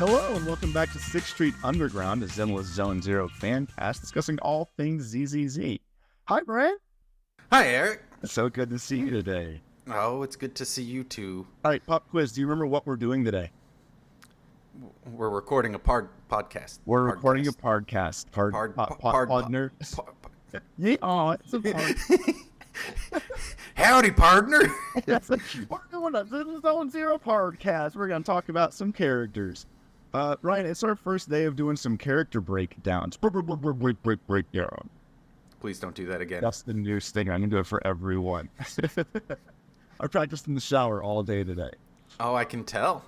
Hello and welcome back to 6th Street Underground, a Zenless Zone Zero fan cast discussing all things ZZZ. Hi, Brian. Hi, Eric. So good to see you today. Oh, it's good to see you too. All right, pop quiz. Do you remember what we're doing today? We're recording a podcast. We're recording a podcast. Partner. Yeah, it's a part. Howdy, partner. We're doing a Zenless Zone Zero podcast. We're going to talk about some characters. Ryan, it's our first day of doing some character breakdowns. Breakdown. Please don't do that again. That's the new thing. I'm going to do it for everyone. I practiced in the shower all day today. Oh, I can tell.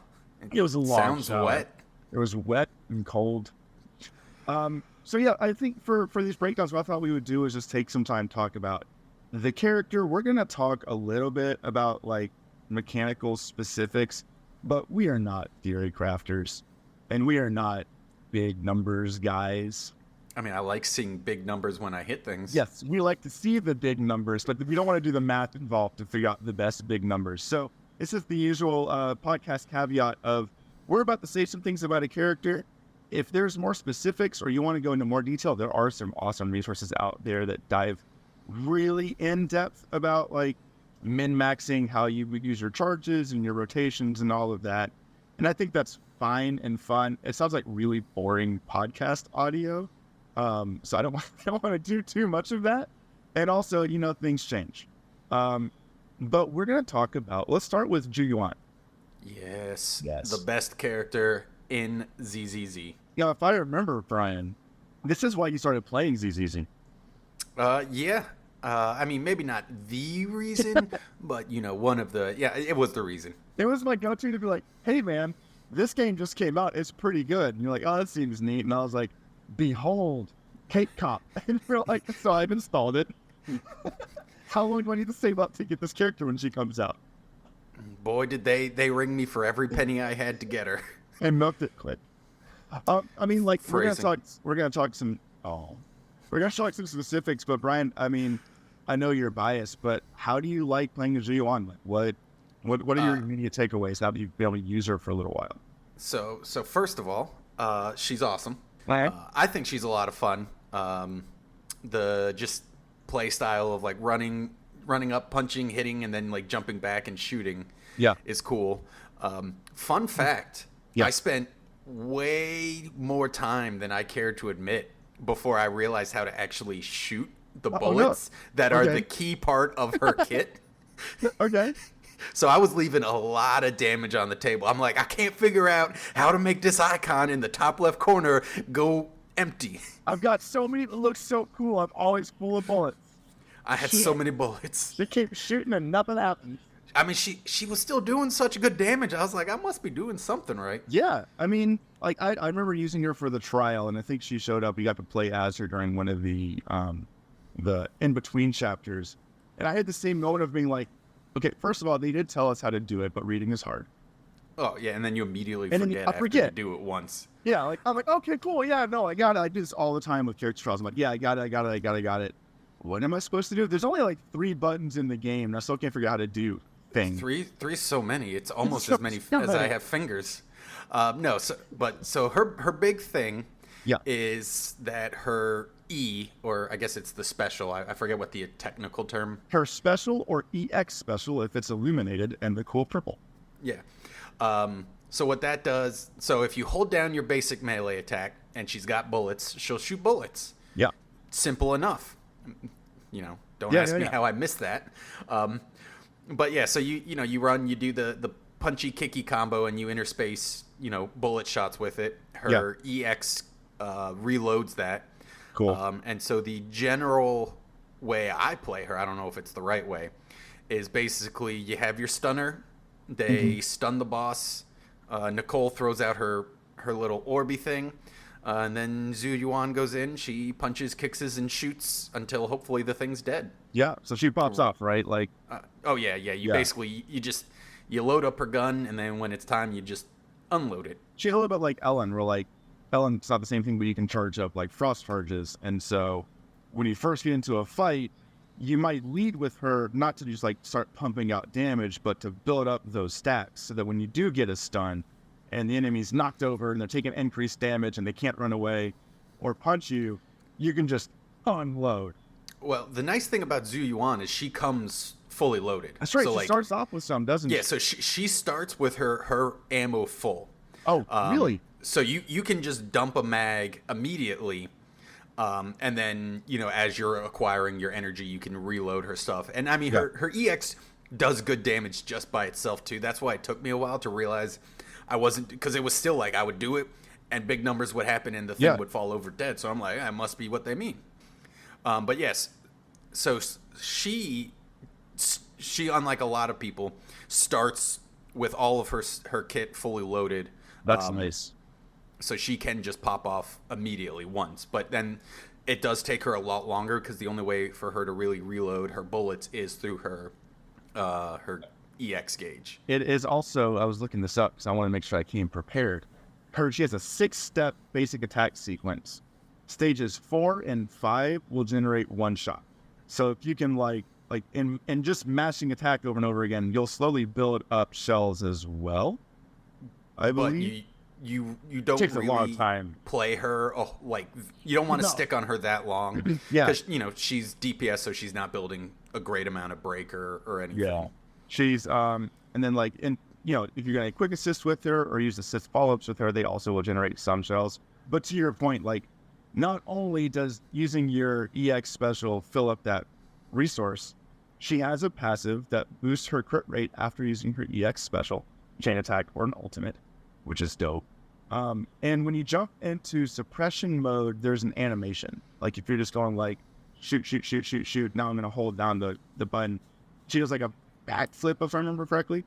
It was a long Sounds shower. wet. It was wet and cold. So yeah, I think for these breakdowns, what I thought we would do is just take some time to talk about the character. We're going to talk a little bit about like mechanical specifics, but we are not theory crafters and we are not big numbers guys. I mean, I like seeing big numbers when I hit things. Yes, we like to see the big numbers, but we don't want to do the math involved to figure out the best big numbers. So this is the usual podcast caveat of we're about to say some things about a character. If there's more specifics or you want to go into more detail, there are some awesome resources out there that dive really in depth about like min-maxing, how you would use your charges and your rotations and all of that. And I think that's fine and fun. It sounds like really boring podcast audio. So I don't want to do too much of that. And also, you know, things change. But we're going to talk about, let's start with Zhu Yuan. Yes. Yes. The best character in ZZZ. Yeah, if I remember, Brian, this is why you started playing ZZZ. Yeah. I mean, maybe not the reason, but, you know, one of the, yeah, it was the reason. It was my go-to to be like, hey, man, this game just came out. It's pretty good. And you're like, oh, that seems neat. And I was like, behold, Cake Cop. And we're like, so I've installed it. How long do I need to save up to get this character when she comes out? Boy, did they ring me for every penny I had to get her. And milked it quick. I mean, like, Phrasing. we're gonna talk some specifics, but Brian, I mean, I know you're biased, but how do you like playing Zhu Yuan? Like, what are your immediate takeaways now that you've been able to use her for a little while? So first of all, she's awesome. Right. I think she's a lot of fun. The just play style of like running up, punching, hitting, and then like jumping back and shooting. Yeah. Is cool. Fun fact: Yeah. I spent way more time than I cared to admit before I realized how to actually shoot the bullets that are the key part of her kit. Okay. So I was leaving a lot of damage on the table. I'm like, I can't figure out how to make this icon in the top left corner go empty. I've got so many that look so cool. I'm always full of bullets. I had so many bullets. She keeps shooting and nothing happens. I mean, she was still doing such good damage. I was like, I must be doing something right. Yeah, I mean, like I remember using her for the trial, and I think she showed up. We got to play as her during one of the in between chapters, and I had the same moment of being like, okay, first of all, they did tell us how to do it, but reading is hard. Oh yeah, and then you immediately And then forget I after forget. you do it once. Yeah, like I'm like, okay, cool, yeah, no, I got it. I do this all the time with character trials. I'm like, yeah, I got it. What am I supposed to do? There's only like 3 buttons in the game, and I still can't figure out how to do things. Three so many. It's almost So as many as I have fingers. No, so her big thing is that her E, or I guess it's the special. I forget what the technical term. Her special or EX special if it's illuminated and the cool purple. Yeah. So what that does, so if you hold down your basic melee attack and she's got bullets, she'll shoot bullets. Yeah. Simple enough. You know, don't ask me how I missed that. But yeah, so you run, you do the punchy kicky combo and you interspace, bullet shots with it. Her EX reloads that. Cool. And so the general way I play her, I don't know if it's the right way, is basically you have your stunner. They stun the boss. Nicole throws out her little orby thing. And then Zhu Yuan goes in. She punches, kicks, and shoots until hopefully the thing's dead. Yeah, so she pops off, right? Like. Basically you load up her gun, and then when it's time, you just unload it. She a little bit like Ellen, where like Ellen's not the same thing, but you can charge up like frost charges. And so when you first get into a fight, you might lead with her not to just like start pumping out damage, but to build up those stacks so that when you do get a stun, and the enemy's knocked over and they're taking increased damage and they can't run away or punch you, you can just unload. Well, the nice thing about Zhu Yuan is she comes fully loaded. That's right. So, She like, starts off with some, doesn't she? yeah, so she starts with her ammo full. Oh, really? So you can just dump a mag immediately, and then, you know, as you're acquiring your energy, you can reload her stuff. And I mean, her EX does good damage just by itself too. That's why it took me a while to realize I wasn't, because it was still like I would do it and big numbers would happen and the thing would fall over dead. So I'm like, that must be what they mean. But yes, so she unlike a lot of people starts with all of her kit fully loaded. That's nice. So she can just pop off immediately once, but then it does take her a lot longer because the only way for her to really reload her bullets is through her EX gauge. It is also, I was looking this up because I want to make sure I came prepared. She has a 6-step basic attack sequence. Stages 4 and 5 will generate 1 shot. So if you can in just mashing attack over and over again, you'll slowly build up shells as well. I believe. But you don't takes really a long time. Play her. Oh, like, you don't want to stick on her that long. Yeah. Because, you know, she's DPS, so she's not building a great amount of break or anything. Yeah. She's, and then you know, if you're going to quick assist with her or use assist follow-ups with her, they also will generate some shells. But to your point, like, not only does using your EX special fill up that resource, she has a passive that boosts her crit rate after using her EX special, chain attack, or an ultimate, which is dope. And when you jump into suppression mode, there's an animation. Like, if you're just going like, shoot, now I'm going to hold down the button. She does like a backflip, if I remember correctly.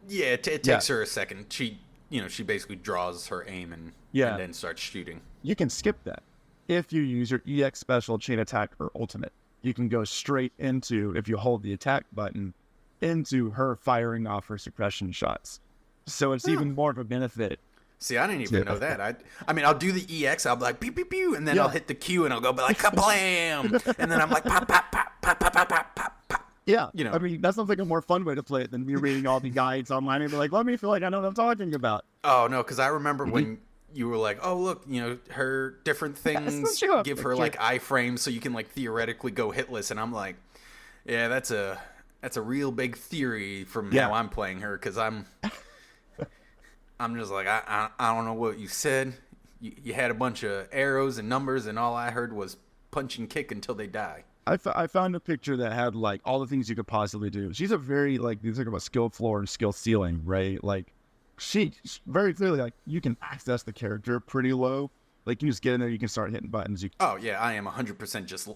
Yeah, it takes her a second. She basically draws her aim and then starts shooting. You can skip that. If you use your EX special, chain attack, or ultimate, you can go straight into, if you hold the attack button, into her firing off her suppression shots. So it's even more of a benefit. See, I didn't even know that. I mean, I'll do the EX, I'll be like, pew, pew, pew, and then I'll hit the Q and I'll go like, kablam! And then I'm like, pop, pop, pop, pop, pop, pop, pop, pop. Yeah, you know. I mean, that sounds like a more fun way to play it than me reading all the guides online and be like, let me feel like I know what I'm talking about. Oh, no, because I remember when you were like, oh, look, you know, her different things give her like iframes so you can like theoretically go hitless. And I'm like, yeah, that's a real big theory from how I'm playing her, because I'm just like, I don't know what you said. You had a bunch of arrows and numbers, and all I heard was punch and kick until they die. I found a picture that had like all the things you could possibly do. She's a very, like, you talk about skill floor and skill ceiling, right? Like, she's very clearly, like, you can access the character pretty low. Like, you just get in there, you can start hitting buttons. Oh yeah, I am 100%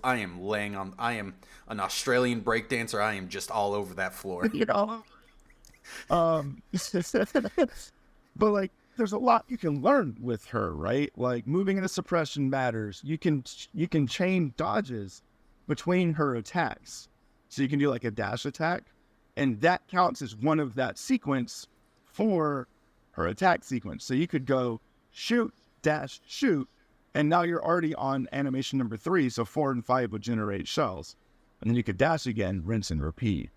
I am an Australian breakdancer. I am just all over that floor. You know? But like, there's a lot you can learn with her, right? Like, moving into suppression matters. You can chain dodges between her attacks. So you can do like a dash attack, and that counts as one of that sequence for her attack sequence. So you could go shoot, dash, shoot, and now you're already on animation number 3, so 4 and 5 would generate shells. And then you could dash again, rinse and repeat.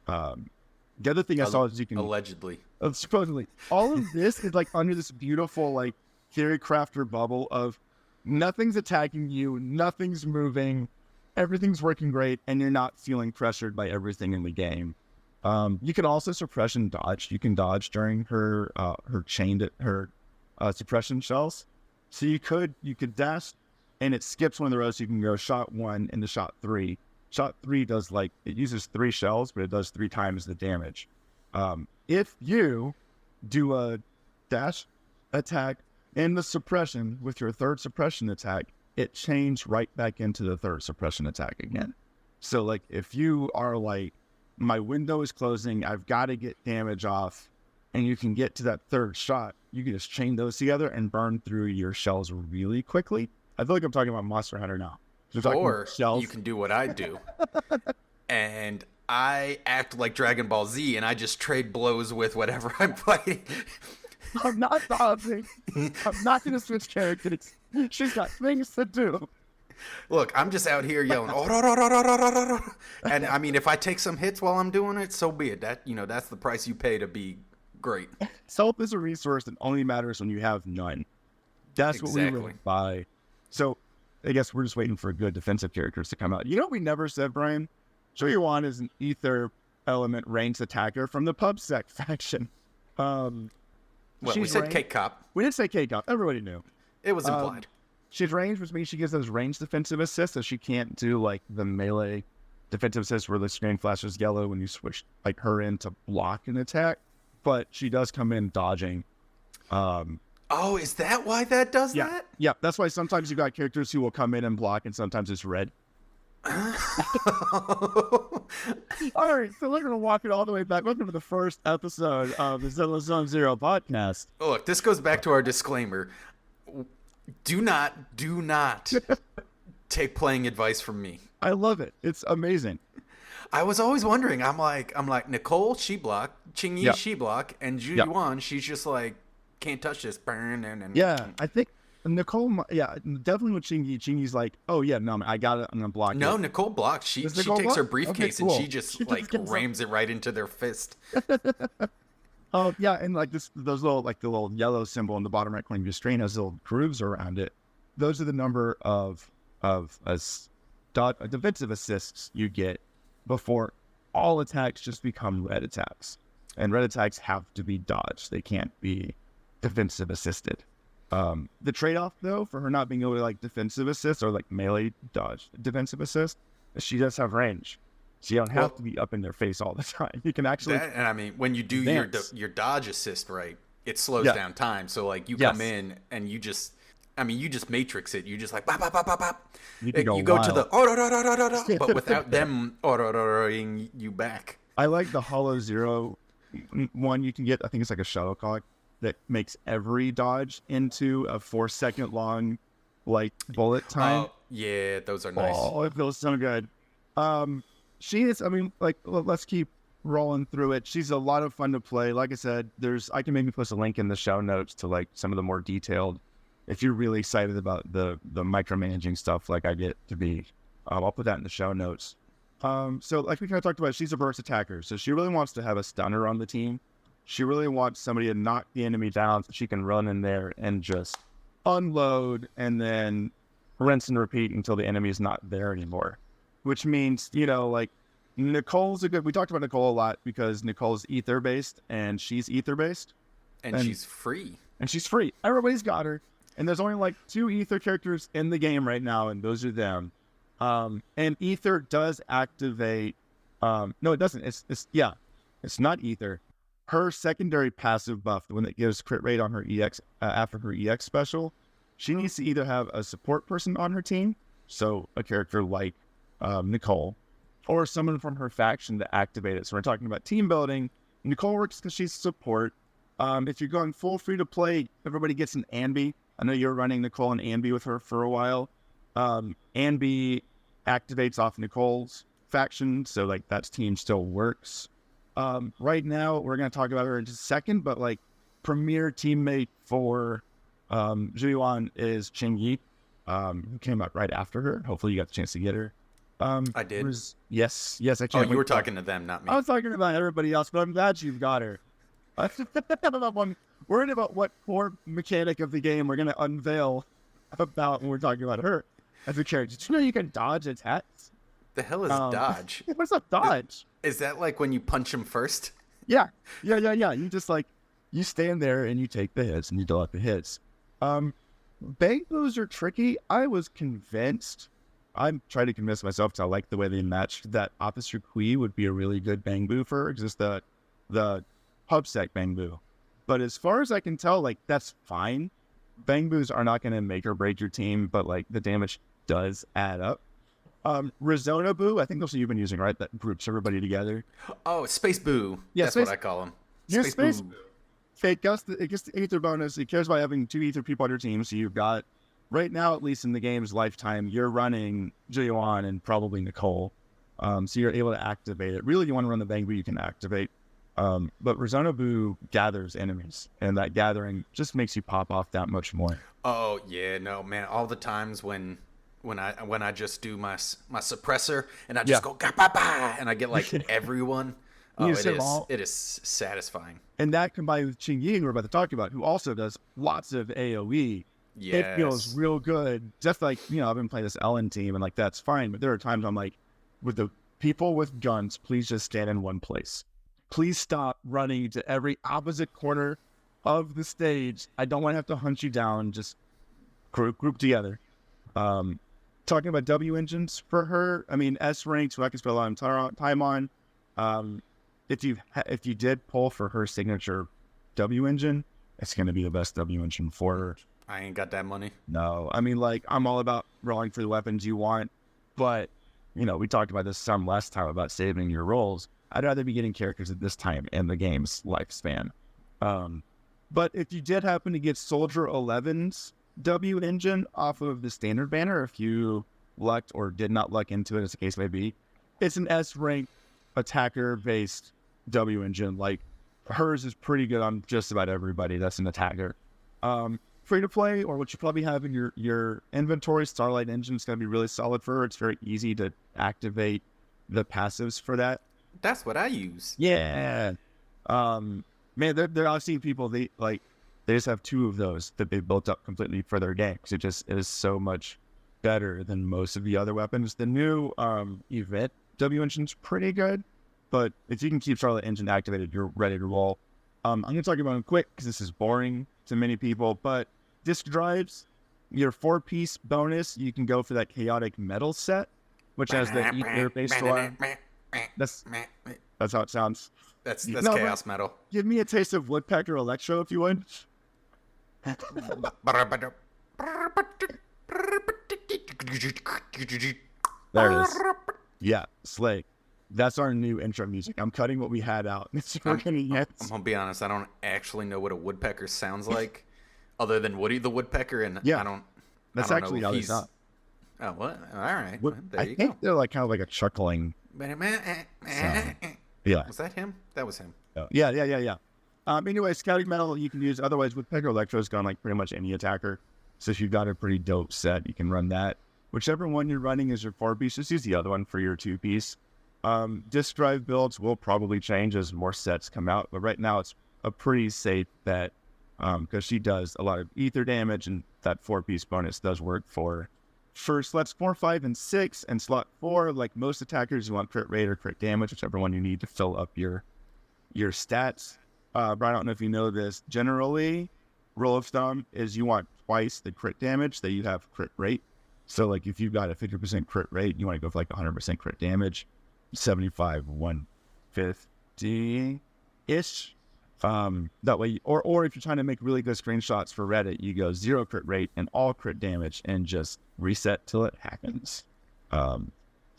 The other thing I saw is you can... Allegedly. Supposedly. All of this is like under this beautiful like theory crafter bubble of nothing's attacking you, nothing's moving, everything's working great, and you're not feeling pressured by everything in the game. You can also suppression dodge. You can dodge during her suppression shells. So you could dash, and it skips one of the rows. So you can go shot 1 into shot 3. Shot 3 does it uses 3 shells, but it does 3 times the damage. If you do a dash attack in the suppression with your 3rd suppression attack, it changed right back into the 3rd suppression attack again. So like, if you are like, my window is closing, I've got to get damage off, and you can get to that 3rd shot, you can just chain those together and burn through your shells really quickly. I feel like I'm talking about Monster Hunter now. Or you can do what I do, and I act like Dragon Ball Z, and I just trade blows with whatever I'm fighting. I'm not dodging. I'm not going to switch characters. She's got things to do. Look, I'm just out here yelling, and I mean, if I take some hits while I'm doing it, so be it. That's the price you pay to be Great. Health is a resource that only matters when you have none. That's what we really buy. So I guess we're just waiting for good defensive characters to come out. You know what we never said, Brian? Zhu Yuan is an ether element ranged attacker from the PubSec faction. We said K-Cop. We didn't say K-Cop. Everybody knew. It was implied. She's ranged, which means she gives those ranged defensive assists, so she can't do like the melee defensive assist where the screen flashes yellow when you switch like her in to block an attack. But she does come in dodging. Oh, is that why that does that? Yeah, that's why sometimes you got characters who will come in and block, and sometimes it's red. All right, so we're going to walk it all the way back. Welcome to the first episode of the Zilla Zone Zero podcast. Oh, look, this goes back to our disclaimer. Do not take playing advice from me. I love it. It's amazing. I was always wondering. I'm like Nicole, she block, Qingyi, she block, and Zhu Yuan, she's just like, can't touch this. Yeah, I think Nicole, definitely with Qingyi. Qingyi's like, oh yeah, no, I got it. I'm gonna block. No, it. Nicole blocks. She takes her briefcase and she just like rams it right into their fist. Oh yeah, and like those little the little yellow symbol in the bottom right corner of your screen has little grooves around it. Those are the number of defensive assists you get before all attacks just become red attacks, and red attacks have to be dodged. They can't be defensive assisted. The trade-off though for her not being able to like defensive assist or like melee dodge defensive assist, she does have range. So you don't have to be up in their face all the time. You can actually, and I mean, when you do your dodge assist right, it slows down time. So like you come in and you just matrix it. You just like bop, bop, bop, bop, bop. You go to the but without them you back. I like the Hollow Zero one you can get. I think it's like a shuttlecock that makes every dodge into a 4-second long like bullet time. Oh yeah, those are nice. Oh, it feels so good. She is, I mean, like, let's keep rolling through it. She's a lot of fun to play. Like I said, I can maybe post a link in the show notes to like some of the more detailed, if you're really excited about the micromanaging stuff like I get to be, I'll put that in the show notes. So like we kind of talked about, she's a burst attacker. So she really wants to have a stunner on the team. She really wants somebody to knock the enemy down so she can run in there and just unload and then rinse and repeat until the enemy is not there anymore. Which means, like Nicole's we talked about Nicole a lot because Nicole's ether-based and she's ether-based. And she's free. And she's free. Everybody's got her. And there's only like 2 ether characters in the game right now, and those are them. And ether does activate. No, it doesn't. It's not ether. Her secondary passive buff, the one that gives crit rate on her EX after her EX special, she needs to either have a support person on her team, so a character like Nicole, or someone from her faction to activate it. So we're talking about team building. Nicole works because she's support. If you're going full free to play, everybody gets an Anby. I know you're running Nicole and Anby with her for a while. Anby activates off Nicole's faction, so like that team still works. Right now, we're going to talk about her in just a second, but like premier teammate for Zhu Yuan is Qingyi, who came out right after her. Hopefully you got the chance to get her. I did. Yes, I can't. Oh, you were talking to them, not me. I was talking about everybody else, but I'm glad you've got her. I'm worried about what core mechanic of the game we're going to unveil about when we're talking about her as a character. Did you know you can dodge attacks? The hell is dodge? What's a dodge? Is that like when you punch him first? Yeah. You just like, you stand there and you take the hits and you delight the hits. Bang boos are tricky. I was convinced. I'm trying to convince myself because I like the way they matched that Officer Kui would be a really good bang boo for her, just the PubSec bang boo. But as far as I can tell, like that's fine. Bang boos are not going to make or break your team, but like the damage does add up. Rizona Boo, I think that's what you've been using, right? That groups everybody together. Oh, Space Boo. Yeah, that's what I call him. Space Boo. It gets the ether bonus. It cares about having 2 ether people on your team. So you've got, right now, at least in the game's lifetime, you're running Zhu Yuan and probably Nicole. So you're able to activate it. Really, you want to run the Bang Boo, you can activate. But Rizona Boo gathers enemies, and that gathering just makes you pop off that much more. Oh yeah, no man. All the times when I just do my suppressor and I just go ga ba ba and I get like everyone. You Oh, just it hit them is. all. It is satisfying. And that combined with Qingyi, who we're about to talk about, who also does lots of AoE, it feels Yes. real good. Just like, I've been playing this Ellen team and like, that's fine. But there are times I'm like, with the people with guns, please just stand in one place. Please stop running to every opposite corner of the stage. I don't want to have to hunt you down. Just group together. Talking about W engines for her, I mean, S ranks, who I can spend a lot of time on. If you did pull for her signature W engine, it's going to be the best W engine for her. I ain't got that money. No, I mean, like, I'm all about rolling for the weapons you want, but, we talked about this some last time about saving your rolls. I'd rather be getting characters at this time in the game's lifespan. But if you did happen to get Soldier 11's W engine off of the standard banner, if you lucked or did not luck into it, as the case may be, it's an S rank attacker-based W engine. Like, hers is pretty good on just about everybody that's an attacker. Free to play, or what you probably have in your inventory, Starlight Engine is going to be really solid for her. It's very easy to activate the passives for that. That's what I use. Yeah. Man, there I've seen people, they just have two of those that they built up completely for their game, because it is so much better than most of the other weapons. The new event W engine's pretty good, but if you can keep Starlight Engine activated, you're ready to roll. I'm going to talk about them quick because this is boring to many people, but disk drives, your 4-piece bonus, you can go for that chaotic metal set, which has the ether-based one. That's how it sounds. That's chaos metal. Give me a taste of Woodpecker Electro if you would. There it is. Yeah, slay. That's our new intro music. I'm cutting what we had out. I'm gonna be honest. I don't actually know what a woodpecker sounds like, other than Woody the Woodpecker, and yeah, I don't. That's I don't actually know how if they sound. Oh, what? All right. There I you think go. they're like kind of like a chuckling. Yeah. Was that him? That was him. Yeah. Anyway, scouting metal you can use. Otherwise, Woodpecker Electro's gone like pretty much any attacker. So if you've got a pretty dope set, you can run that. Whichever one you're running is your 4-piece, just use the other one for your 2-piece. Disk drive builds will probably change as more sets come out, but right now it's a pretty safe bet because she does a lot of ether damage, and that 4-piece bonus does work for slots 4, 5, and 6, and slot 4. Like most attackers, you want crit rate or crit damage, whichever one you need to fill up your stats. Brian, I don't know if you know this. Generally, rule of thumb is you want twice the crit damage that you have crit rate. So, like, if you've got a 50% crit rate, you want to go for like 100% crit damage. 75, 150-ish. That way, or if you're trying to make really good screenshots for Reddit, you go 0 crit rate and all crit damage and just reset till it happens.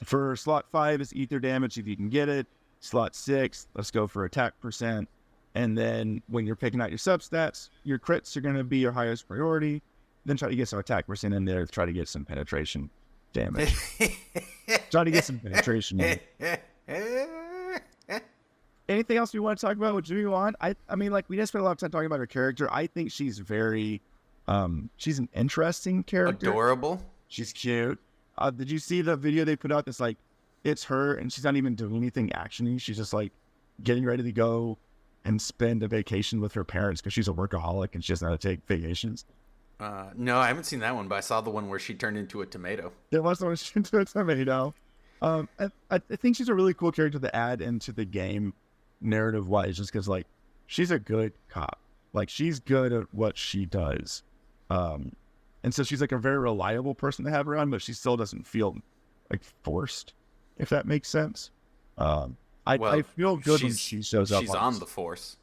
For slot 5 is ether damage if you can get it. Slot 6, let's go for attack percent. And then when you're picking out your substats, your crits are going to be your highest priority. Then try to get some attack percent in there. Try to get some penetration damage. Try to get some penetration in. Anything else we want to talk about with Zhu Yuan? I mean, like, we didn't spend a lot of time talking about her character. I think she's very, she's an interesting character. Adorable. She's cute. Did you see the video they put out that's like, it's her and she's not even doing anything actiony. She's just like getting ready to go and spend a vacation with her parents because she's a workaholic and she doesn't know how to take vacations. No, I haven't seen that one, but I saw the one where she turned into a tomato. There was one she turned into a tomato. I think she's a really cool character to add into the game narrative-wise, just because, like, she's a good cop. Like, she's good at what she does. And so she's, like, a very reliable person to have around, but she still doesn't feel, like, forced, if that makes sense. I feel good when she shows up. She's on the force.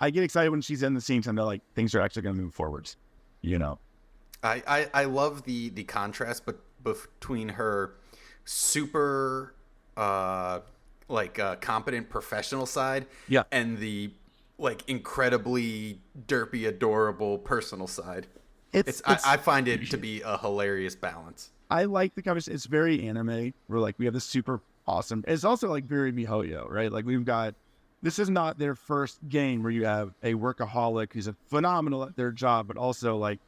I get excited when she's in the scenes and they're like, things are actually going to move forwards, you know? I love the contrast between her super competent professional side and the like incredibly derpy, adorable personal side. I find it to be a hilarious balance. I like the conversation. It's very anime. We have this super awesome. It's also like very MiHoYo, right? Like this is not their first game where you have a workaholic who's a phenomenal at their job, but also like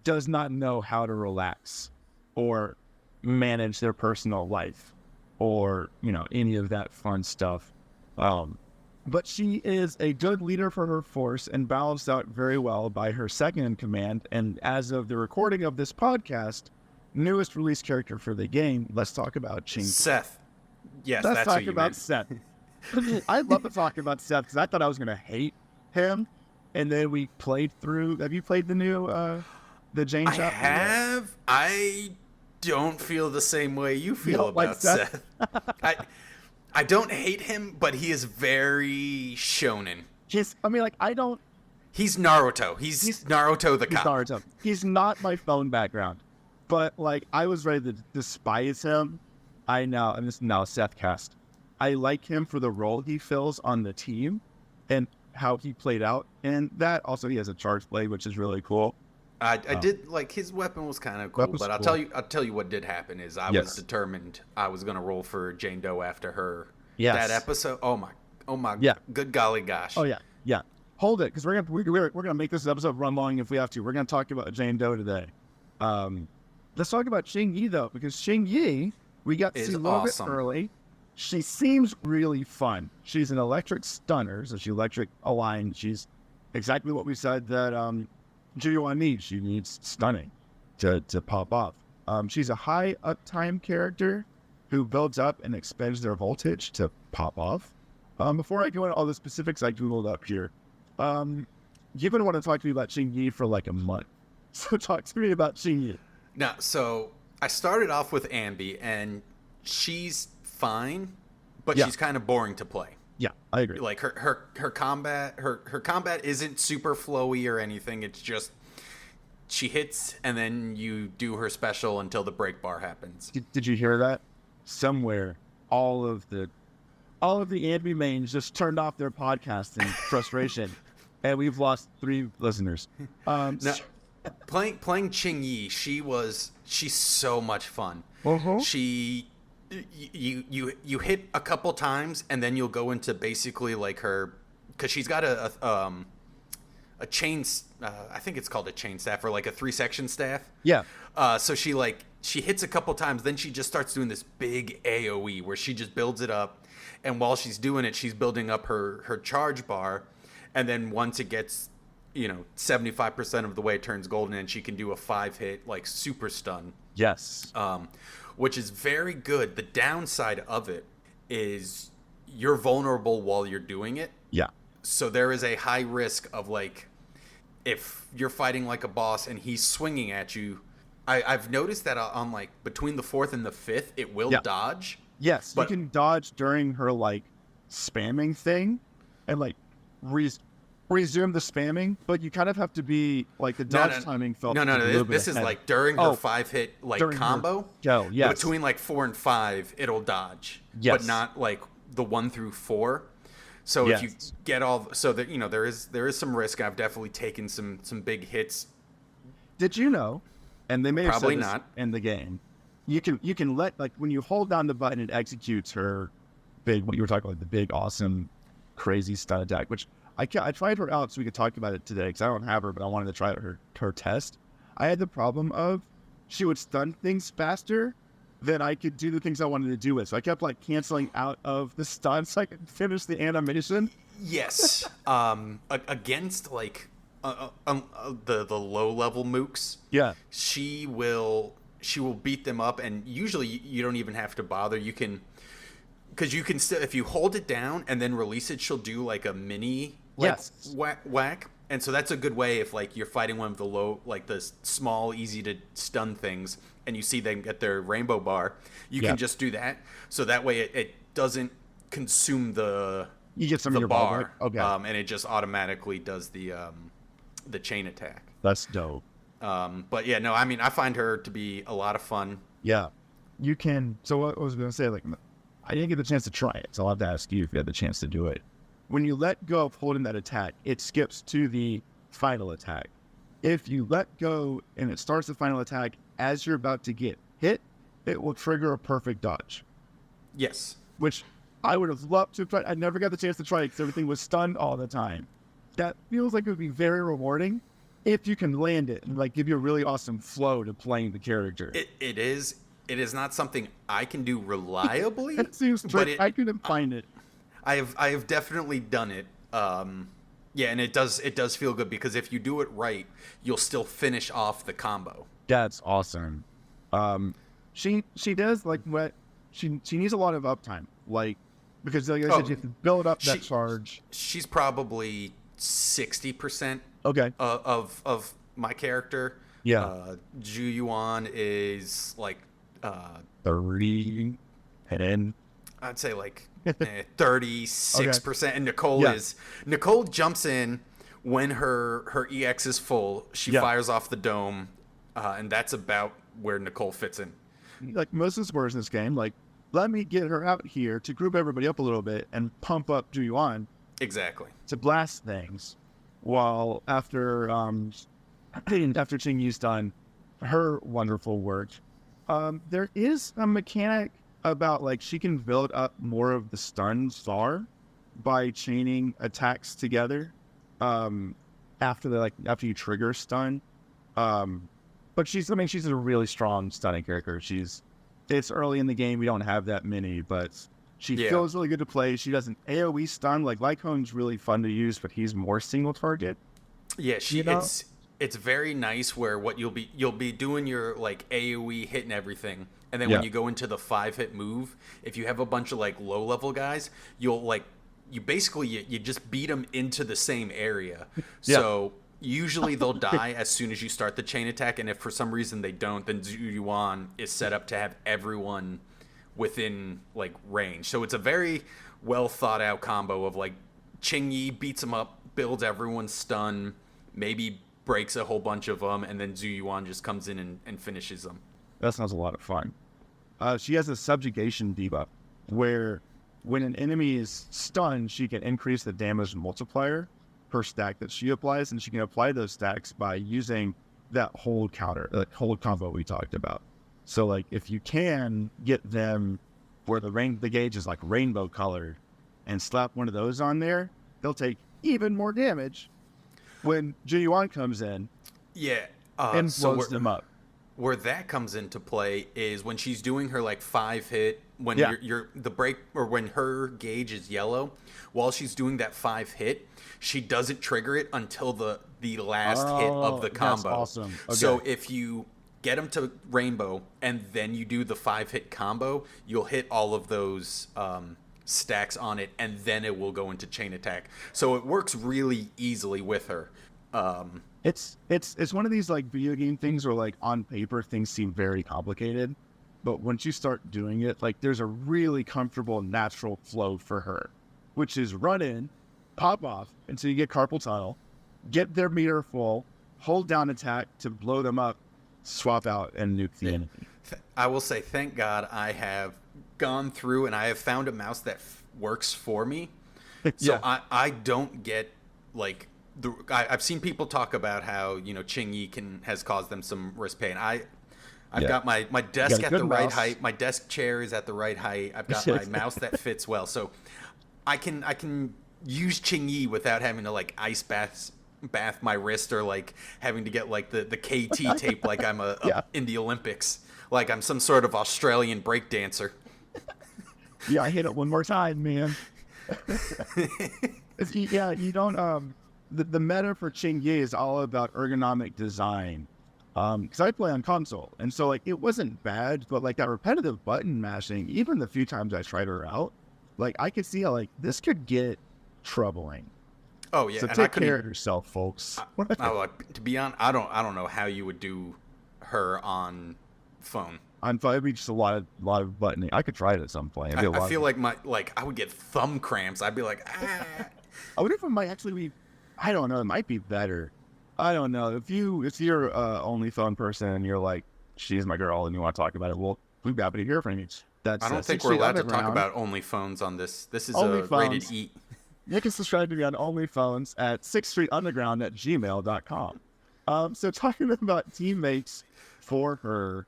does not know how to relax or manage their personal life. or, any of that fun stuff. But she is a good leader for her force and balanced out very well by her second in command. And as of the recording of this podcast, newest release character for the game, let's talk about Qingyi. Seth. Yes, let's that's talk what you about meant. Seth. I'd love to talk about Seth because I thought I was going to hate him. And then we played through. Have you played the new the Jane chapter? I have. I don't feel the same way you feel like about Seth? I don't hate him, but he is very shonen. He's Naruto. He's Naruto the cop. Naruto. He's not my phone background, but I was ready to despise him. I know, and this is now Seth cast. I like him for the role he fills on the team and how he played out, and that also he has a charge blade, which is really cool. I did like his weapon was kind of cool, but I'll tell you what did happen is I was determined I was gonna roll for Jane Doe after her that episode. Oh my, good golly gosh. Oh yeah. Hold it, because we're gonna make this episode run long if we have to. We're gonna talk about Jane Doe today. Let's talk about Qingyi though, because Qingyi we got to see a little bit early. She seems really fun. She's an electric stunner, so she's electric aligned. She's exactly what we said that Zhu Yuan needs. She needs stunning to pop off. She's a high uptime character who builds up and expends their voltage to pop off. Before I go into all the specifics I googled up here, you've been wanting to talk to me about Qingyi for like a month. So talk to me about Qingyi. Now, so I started off with Ambi, and she's fine, but she's kind of boring to play. Yeah, I agree. Like her combat isn't super flowy or anything. It's just she hits and then you do her special until the break bar happens. Did you hear that? Somewhere, all of the Ambi mains just turned off their podcast in frustration, and we've lost 3 listeners. Now, playing Qingyi, she's so much fun. Uh-huh. You hit a couple times and then you'll go into basically like her, because she's got a chain. I think it's called a chain staff or like a 3-section staff. Yeah. So she hits a couple times, then she just starts doing this big AOE where she just builds it up, and while she's doing it, she's building up her charge bar, and then once it gets 75% of the way, it turns golden, and she can do a 5-hit like super stun. Yes. Which is very good. The downside of it is you're vulnerable while you're doing it. Yeah. So there is a high risk of like, if you're fighting like a boss and he's swinging at you, I've noticed that on like between the 4th and the 5th, it will dodge. Yes, but you can dodge during her like spamming thing and like resume the spamming, but you kind of have to be like the dodge timing felt. No. This is like during her 5-hit like combo. Yes. Between like 4 and 5, it'll dodge. Yes. But not like the 1 through 4. So if you get that there is some risk. I've definitely taken some big hits. Did you know? And they may have Probably said this not in the game. You can let like when you hold down the button, it executes her big. What you were talking about, like the big, awesome, crazy stun attack. Which I tried her out so we could talk about it today because I don't have her, but I wanted to try her test. I had the problem of she would stun things faster than I could do the things I wanted to do with. So I kept like canceling out of the stun so I could finish the animation. Yes. Against like the low level mooks. Yeah. She will beat them up, and usually you don't even have to bother. You can, because you can still, if you hold it down and then release it, she'll do like a mini whack. And so that's a good way if like you're fighting one of the low, like the small, easy to stun things, and you see them get their rainbow bar, you can just do that. So that way it doesn't consume the bar. Okay. And it just automatically does the chain attack. That's dope. But yeah, no, I mean, I find her to be a lot of fun. Yeah. You can. So what I was going to say, like, I didn't get the chance to try it, so I'll have to ask you if you had the chance to do it. When you let go of holding that attack, it skips to the final attack. If you let go and it starts the final attack as you're about to get hit, it will trigger a perfect dodge. Yes. Which I would have loved to have tried. I never got the chance to try it because everything was stunned all the time. That feels like it would be very rewarding if you can land it and like give you a really awesome flow to playing the character. It is. It is not something I can do reliably. It seems tricky. I couldn't find it. I have definitely done it. Yeah, and it does feel good because if you do it right, you'll still finish off the combo. That's awesome. She does like what she needs a lot of uptime, like because like I said, you have to build up that charge. She's probably 60%. Okay. Of my character. Yeah. Zhu Yuan is like 30, and I'd say like 36%, okay. and Nicole jumps in when her EX is full. She fires off the dome, and that's about where Nicole fits in. Like most of the sports in this game, like let me get her out here to group everybody up a little bit and pump up Zhu Yuan. Exactly. To blast things, while after Qingyi's done her wonderful work, there is a mechanic about like she can build up more of the stun far by chaining attacks together after you trigger stun. But she's a really strong stunning character. It's early in the game, we don't have that many, but she feels really good to play. She does an AoE stun. Like Lycon's really fun to use, but he's more single target. Yeah, it's very nice where what you'll be doing your like AoE hitting everything, and then when you go into the 5-hit move, if you have a bunch of like low level guys, you just beat them into the same area. So usually they'll die as soon as you start the chain attack, and if for some reason they don't, then Zhu Yuan is set up to have everyone within like range. So it's a very well thought out combo of like Qingyi beats them up, builds everyone's stun, maybe breaks a whole bunch of them, and then Zhu Yuan just comes in and finishes them. That sounds a lot of fun. She has a subjugation debuff where when an enemy is stunned, she can increase the damage multiplier per stack that she applies, and she can apply those stacks by using that hold combo we talked about. So like if you can get them where the gauge is like rainbow colored and slap one of those on there, they'll take even more damage when Zhu Yuan comes in and blows them up. Where that comes into play is when she's doing her like 5-hit, when you're the break, or when her gauge is yellow, while she's doing that 5-hit, she doesn't trigger it until the last hit of the combo. That's awesome. Okay. So if you get them to rainbow and then you do the 5-hit combo, you'll hit all of those stacks on it, and then it will go into chain attack. So it works really easily with her. It's one of these like video game things where like on paper things seem very complicated, but once you start doing it, like there's a really comfortable natural flow for her, which is run in, pop off until you get carpal tunnel, get their meter full, hold down attack to blow them up, swap out and nuke the enemy. I will say, thank God I have gone through and I have found a mouse that works for me. So I don't get like I've seen people talk about how Qingyi has caused them some wrist pain. I've got my desk at the right height. My desk chair is at the right height. I've got my mouse that fits well, so I can use Qingyi without having to like ice bath my wrist or like having to get like the KT tape like I'm in the Olympics, like I'm some sort of Australian break dancer. Yeah, I hit it one more time, man. You don't the meta for Qingyi is all about ergonomic design. Because I play on console, and so like it wasn't bad, but like that repetitive button mashing, even the few times I tried her out, like I could see how like this could get troubling. Oh yeah, so take care of yourself, folks. To be honest, I don't know how you would do her on phone. On phone, it'd be just a lot of buttoning. I could try it at some point. I feel like I would get thumb cramps. I'd be like, ah. I wonder if it might actually be. I don't know. It might be better. I don't know. If you're only phone person and you're like, she's my girl, and you want to talk about it, well, we'd be happy to hear from you. I don't think we're allowed to talk about OnlyPhones on this. This is a rated E. You can subscribe to me on OnlyPhones at 6thstreetunderground@gmail.com. So talking about teammates for her,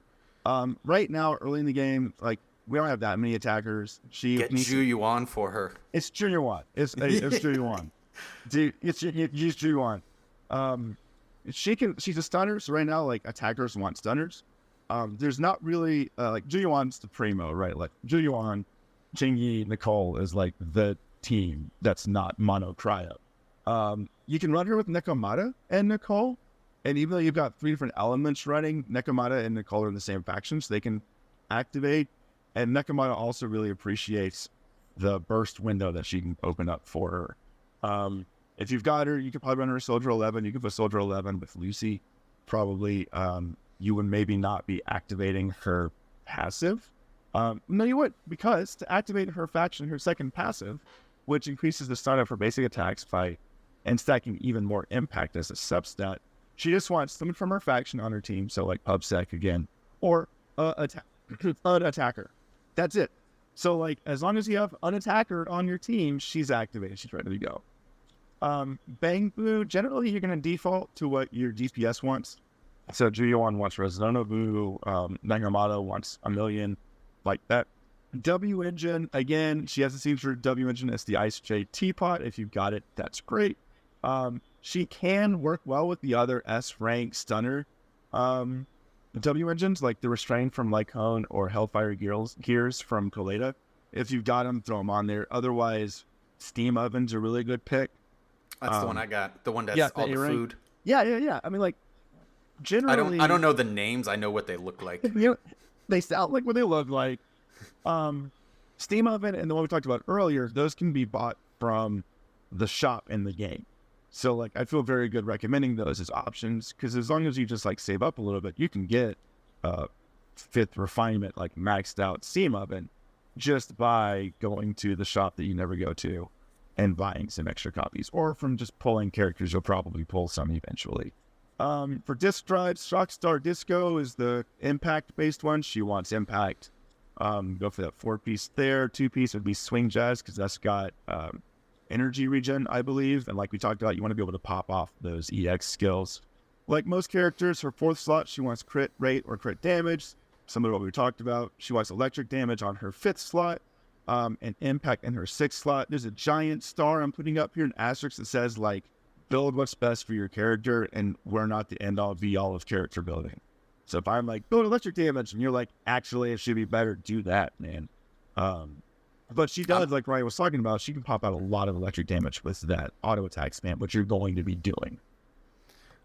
right now, early in the game, like we don't have that many attackers. Get Zhu Yuan for her. It's Zhu Yuan. It's Zhu Yuan. Dude, use Zhu Yuan. She's a stunner, so right now, like, attackers want stunners. There's not really like Zhu Yuan's the primo, right? Like Zhu Yuan, Qingyi, Nicole is like the team that's not mono cryo. You can run her with Nekomata and Nicole, and even though you've got 3 different elements running, Nekomata and Nicole are in the same faction, so they can activate. And Nekomata also really appreciates the burst window that she can open up for her. If you've got her, you could probably run her Soldier 11. You could put Soldier 11 with Lucy, probably. You would maybe not be activating her passive. No, you would, because to activate her faction, her second passive, which increases the stun of her basic attacks and stacking even more impact as a substat, she just wants someone from her faction on her team, so like PubSec again, or an attacker. That's it. So like, as long as you have an attacker on your team, she's activated. She's ready to go. Bang Boo, generally you're going to default to what your DPS wants. So Zhu Yuan wants Resonato Boo, Nangamata wants a million, like that. W Engine, again, she has a scene for W Engine as the Ice J Teapot. If you've got it, that's great. She can work well with the other S rank stunner W engines, like the Restrain from Lycone or Hellfire Gears from Coleta. If you've got them, throw them on there. Otherwise, Steam Oven's a really good pick. That's the one I got. The one that's all the food. Yeah. I mean, like, generally... I don't know the names. I know what they look like. They sound like what they look like. Steam Oven and the one we talked about earlier, those can be bought from the shop in the game. So, like, I feel very good recommending those as options, because as long as you just, like, save up a little bit, you can get 5th refinement, like, maxed out Steam Oven just by going to the shop that you never go to and buying some extra copies, or from just pulling characters. You'll probably pull some eventually. For disc drives, Shockstar Disco is the impact-based one. She wants impact. Go for that 4-piece there. 2-piece would be Swing Jazz, because that's got energy regen, I believe. And like we talked about, you want to be able to pop off those EX skills. Like most characters, her 4th slot, she wants crit rate or crit damage. Some of what we talked about. She wants electric damage on her 5th slot. And impact in her 6th slot. There's a giant star I'm putting up here, an asterisk that says, like, build what's best for your character, and we're not the end-all be-all of character building. So if I'm like, build electric damage, and you're like, actually, it should be better, do that, man. But she does, like Ryan was talking about, she can pop out a lot of electric damage with that auto attack spam, which you're going to be doing.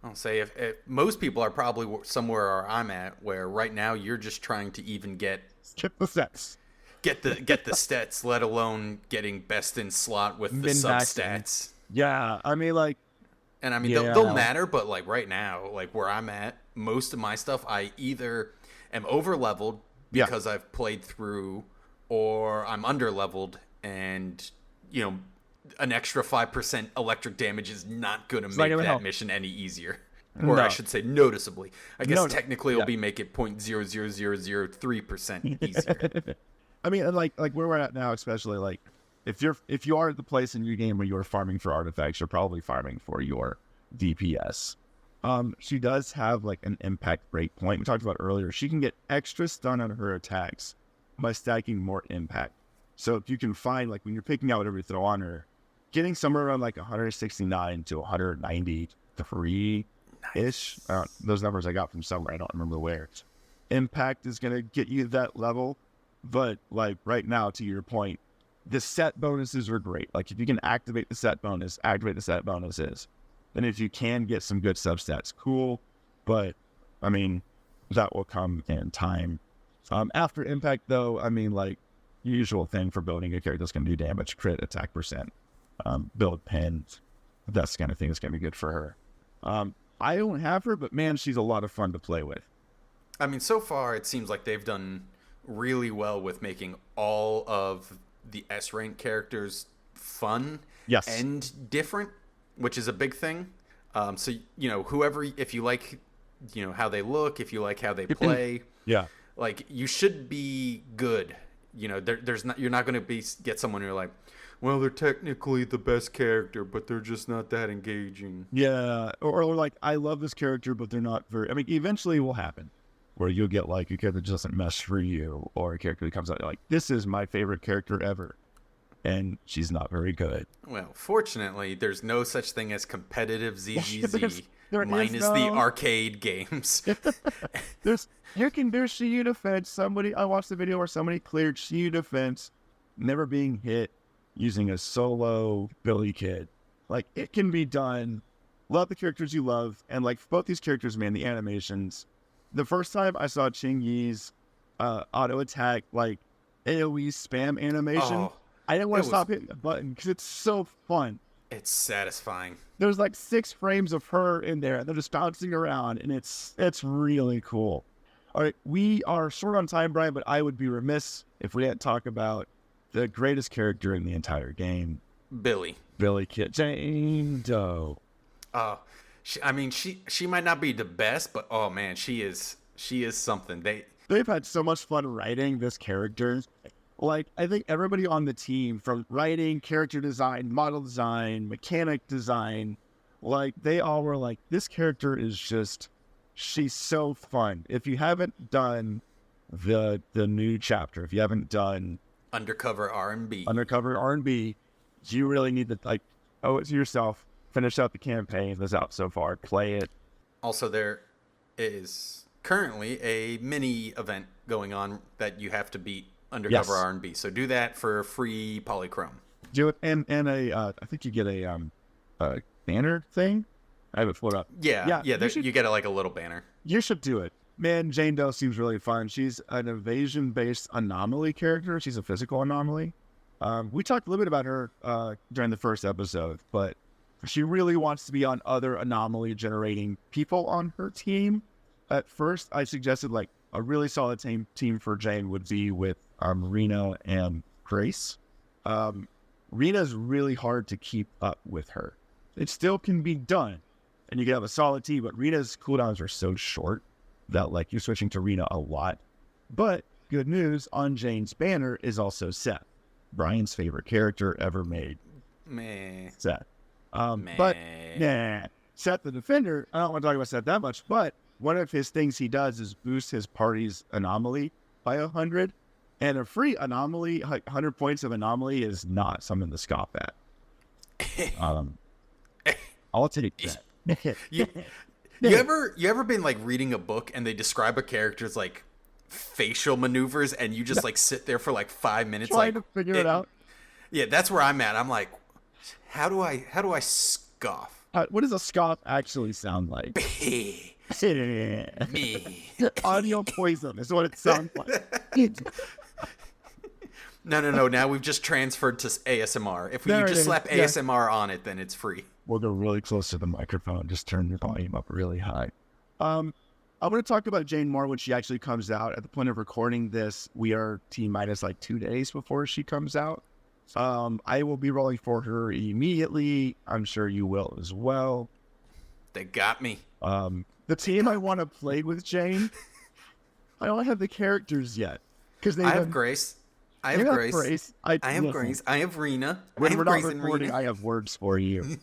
I'll say if most people are probably somewhere where I'm at, where right now you're just trying to even get the stats. Get the stats, let alone getting best in slot with the sub-stats. Yeah, I mean, like... And I mean, they'll matter, but like right now, like where I'm at, most of my stuff, I either am over-leveled because I've played through, or I'm under-leveled, and, you know, an extra 5% electric damage is not going to make that mission any easier. Or I should say noticeably. I guess technically it'll be make it 0.00003% easier. I mean, like where we're at now, especially, like, if you are at the place in your game where you're farming for artifacts, you're probably farming for your DPS. She does have, like, an impact break point. We talked about earlier. She can get extra stun on her attacks by stacking more impact. So if you can find, like, when you're picking out whatever you throw on her, getting somewhere around, like, 169 to 193-ish. Those numbers I got from somewhere. I don't remember where. Impact is going to get you that level. But, like, right now, to your point, the set bonuses are great. Like, if you can activate the set bonuses. Then if you can get some good substats, cool. But, I mean, that will come in time. After impact, though, I mean, like, usual thing for building a character that's going to do damage, crit, attack percent, build pins. That's the kind of thing that's going to be good for her. I don't have her, but, man, she's a lot of fun to play with. I mean, so far, it seems like they've done really well with making all of the S-rank characters fun and different, which is a big thing. So, you know, whoever, if you like, you know, how they look, if you like how they play, like, you should be good. You know, you're not going to get someone who're like, well, they're technically the best character, but they're just not that engaging. Yeah, or like, I love this character, but they're not very... I mean, eventually it will happen, where you'll get, like, a character that doesn't mesh for you, or a character that comes out like, this is my favorite character ever, and she's not very good. Well, fortunately, there's no such thing as competitive ZGZ. There is minus the no. arcade games. There's you can do Shiyu defense. I watched the video where somebody cleared Shiyu defense, never being hit using a solo Billy Kid. Like it can be done. Love the characters you love, and like both these characters, man, the animations. The first time I saw Qingyi's auto attack, like AOE spam animation, Oh, I didn't want it to was- stop hitting the button because it's so fun. It's satisfying. There's like 6 frames of her in there, and they're just bouncing around, and it's really cool. All right, we are short on time, Brian, but I would be remiss if we didn't talk about the greatest character in the entire game, Billy. Billy Kid, Jane Doe. Oh, she might not be the best, but oh man, she is something. They've had so much fun writing this character. Like, I think everybody on the team, from writing, character design, model design, mechanic design, like, they all were like, this character is just, she's so fun. If you haven't done the new chapter, if you haven't done Undercover R&B. Undercover R&B, you really need to, like, owe it to yourself, finish out the campaign that's out so far, play it. Also, there is currently a mini event going on that you have to beat Undercover Yes. R&B. So do that for free polychrome. Do it, and I think you get a banner thing. I have it float up. Yeah. you should- You get like a little banner. You should do it. Man, Jane Doe seems really fun. She's an evasion-based anomaly character. She's a physical anomaly. We talked a little bit about her during the first episode, but she really wants to be on other anomaly-generating people on her team. At first, I suggested like a really solid team for Jane would be with Rena and Grace. Rena's really hard to keep up with her. It still can be done, and you can have a solid team, but Rena's cooldowns are so short that like you're switching to Rena a lot. But good news, on Jane's banner is also Seth, Brian's favorite character ever made. Meh. Seth. Meh. But nah, Seth the Defender, I don't want to talk about Seth that much, but one of his things he does is boost his party's anomaly by 100. And a free anomaly, like 100 points of anomaly, is not something to scoff at. I'll take that. You ever been like reading a book and they describe a character's like facial maneuvers and you just like sit there for like 5 minutes Trying like to figure it out. Yeah, that's where I'm at. I'm like, how do I scoff? What does a scoff actually sound like? Me. Audio poison is what it sounds like. No. Now we've just transferred to ASMR. If you There it just is. slap Yeah. ASMR on it, then it's free. We'll go really close to the microphone. Just turn your volume up really high. I'm going to talk about Jane more when she actually comes out. At the point of recording this, we are T-minus like 2 days before she comes out. I will be rolling for her immediately. I'm sure you will as well. They got me. The team I want to play with Jane, I don't have the characters yet. Because I have Grace. I have Grace. I have listen, Grace. I have Rena. I When have we're not Grace and recording, Rena. I have words for you.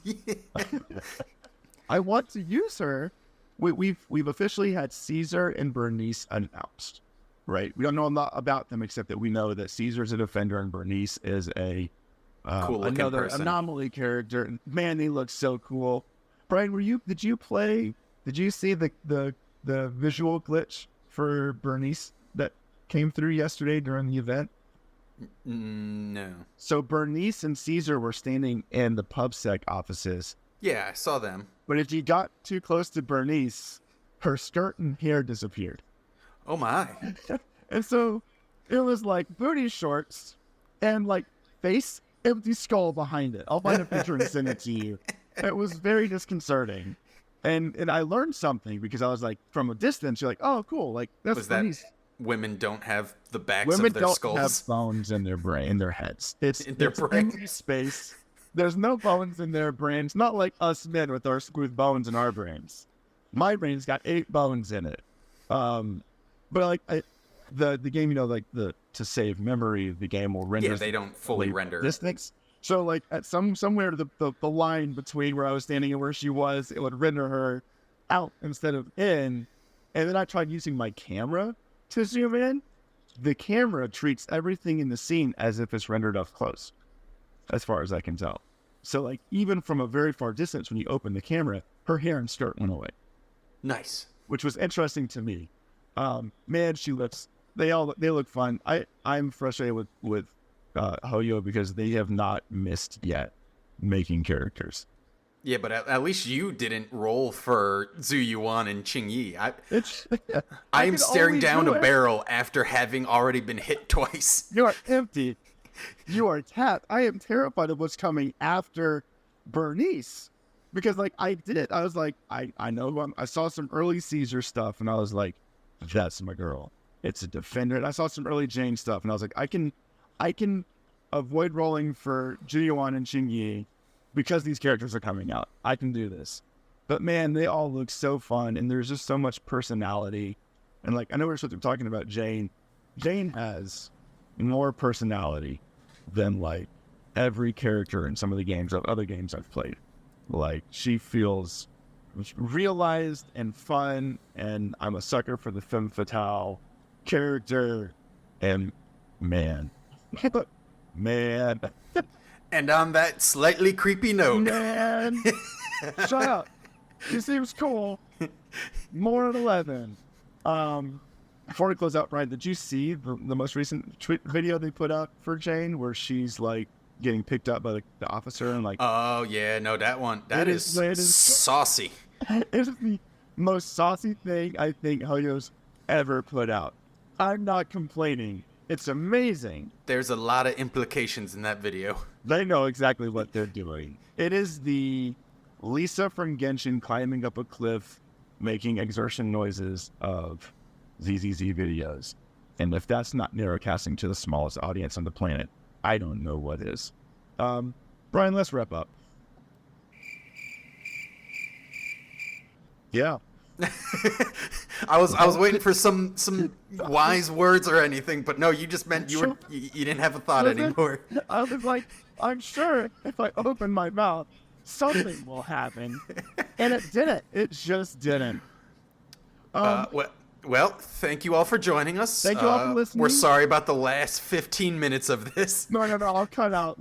I want to use her. We've officially had Caesar and Bernice announced, right? We don't know a lot about them except that we know that Caesar's a defender and Bernice is a Cool-looking another person. anomaly character. Man, they look so cool. Brian, did you see the visual glitch for Bernice that came through yesterday during the event? No. So Bernice and Caesar were standing in the PubSec offices. Yeah, I saw them. But if you got too close to Bernice, her skirt and hair disappeared. Oh my. And so it was like booty shorts and like face empty skull behind it. I'll find a picture and send it to you. It was very disconcerting. And I learned something because I was like, from a distance, you're like, oh, cool. Like, that's Was that Bernice. women don't have the backs Women of their don't skulls? have bones in their brain, in their heads. It's In their it's brain. empty space. There's no bones in their brains. Not like us men with bones in our brains. My brain's got 8 bones in it. But like the game, like to save memory, the game will render. Yeah, they don't fully render. distance. So like at somewhere the line between where I was standing and where she was, it would render her out instead of in. And then I tried using my camera to zoom in. The camera treats everything in the scene as if it's rendered up close, as far as I can tell. So like even from a very far distance, when you open the camera, her hair and skirt went away, Nice. which was interesting to me. Man, they look fun. I'm frustrated with Hoyo because they have not missed yet making characters. Yeah, but at least you didn't roll for Zhu Yuan and Qingyi. I am staring down a barrel after having already been hit twice. You are empty. You are tapped. I am terrified of what's coming after Bernice. Because, like, I was like, I know, I saw some early Caesar stuff, and I was like, that's my girl. It's a defender. And I saw some early Jane stuff, and I was like, I can avoid rolling for Zhu Yuan and Qingyi because these characters are coming out. I can do this. But, man, they all look so fun, and there's just so much personality. And, like, I know we're supposed to be talking about Jane. Jane has more personality than, like, every character in some of the other games I've played. Like, she feels realized and fun, and I'm a sucker for the femme fatale character. And man. And on that slightly creepy note. Man. Shut up. She seems cool. More at 11. Before we close out, Brian, did you see the most recent video they put out for Jane where she's like getting picked up by the officer and like... Oh, yeah. No, that is saucy. It is the most saucy thing I think Hoyo's ever put out. I'm not complaining. It's amazing. There's a lot of implications in that video. They know exactly what they're doing. It is the Lisa from Genshin climbing up a cliff, making exertion noises of ZZZ videos. And if that's not narrowcasting to the smallest audience on the planet, I don't know what is. Brian, let's wrap up. Yeah. I was waiting for some wise words or anything, but no, you just meant you didn't have a thought anymore. I was like, I'm sure if I open my mouth, something will happen, and it didn't. It just didn't. Well, thank you all for joining us. Thank you all for listening. We're sorry about the last 15 minutes of this. No, I'll cut out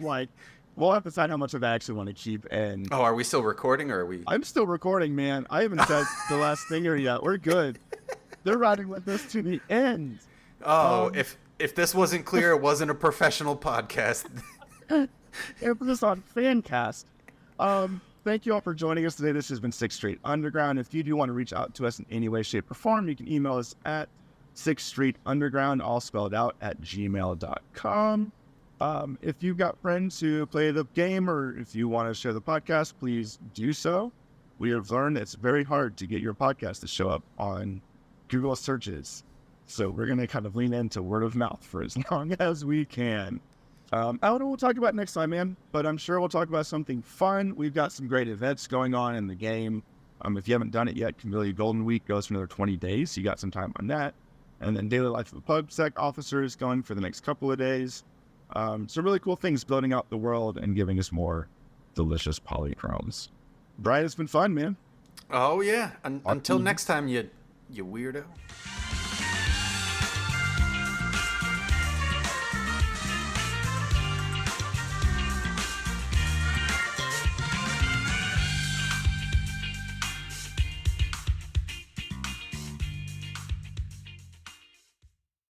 we'll have to decide how much of I actually want to keep. And are we still recording, or are we? I'm still recording, man. I haven't said the last thing here yet. We're good. They're riding with us to the end. If this wasn't clear, it wasn't a professional podcast. Emphasis on Fancast. Thank you all for joining us today. This has been 6th Street Underground. If you do want to reach out to us in any way, shape, or form, you can email us at 6thstreetunderground, all spelled out, at gmail.com. If you've got friends who play the game, or if you want to share the podcast, please do so. We have learned it's very hard to get your podcast to show up on Google searches. So we're going to kind of lean into word of mouth for as long as we can. I don't know what we'll talk about next time, man, but I'm sure we'll talk about something fun. We've got some great events going on in the game. If you haven't done it yet, Camellia Golden Week goes for another 20 days. So you got some time on that. And then Daily Life of the PubSec officers going for the next couple of days. Some really cool things building out the world and giving us more delicious polychromes. Brian, it's been fun, man. Oh, yeah. Until next time, you weirdo.